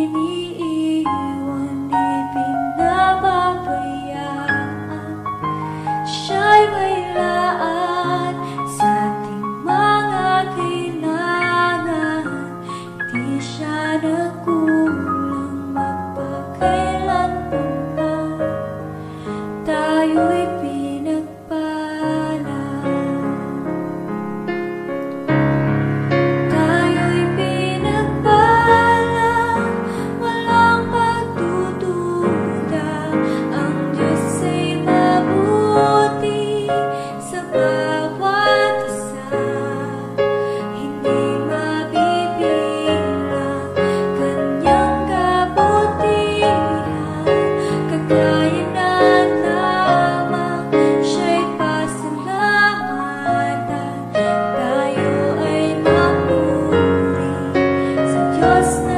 iniiwan, di pinababayaan. Siya'y may laan sa ating mga kailangan. Di siya nagkulang magpakailanman pa. Tayo'y pinagpala. Tayo'y pinagpala, walang pagdududa. Ang Diyos ay mabuti sa bawat isa. Hindi mabibilang kanyang kabutihan. Kagaya ng lamang siya'y pasalamatan. Tayo ay mapuri sa Diyos na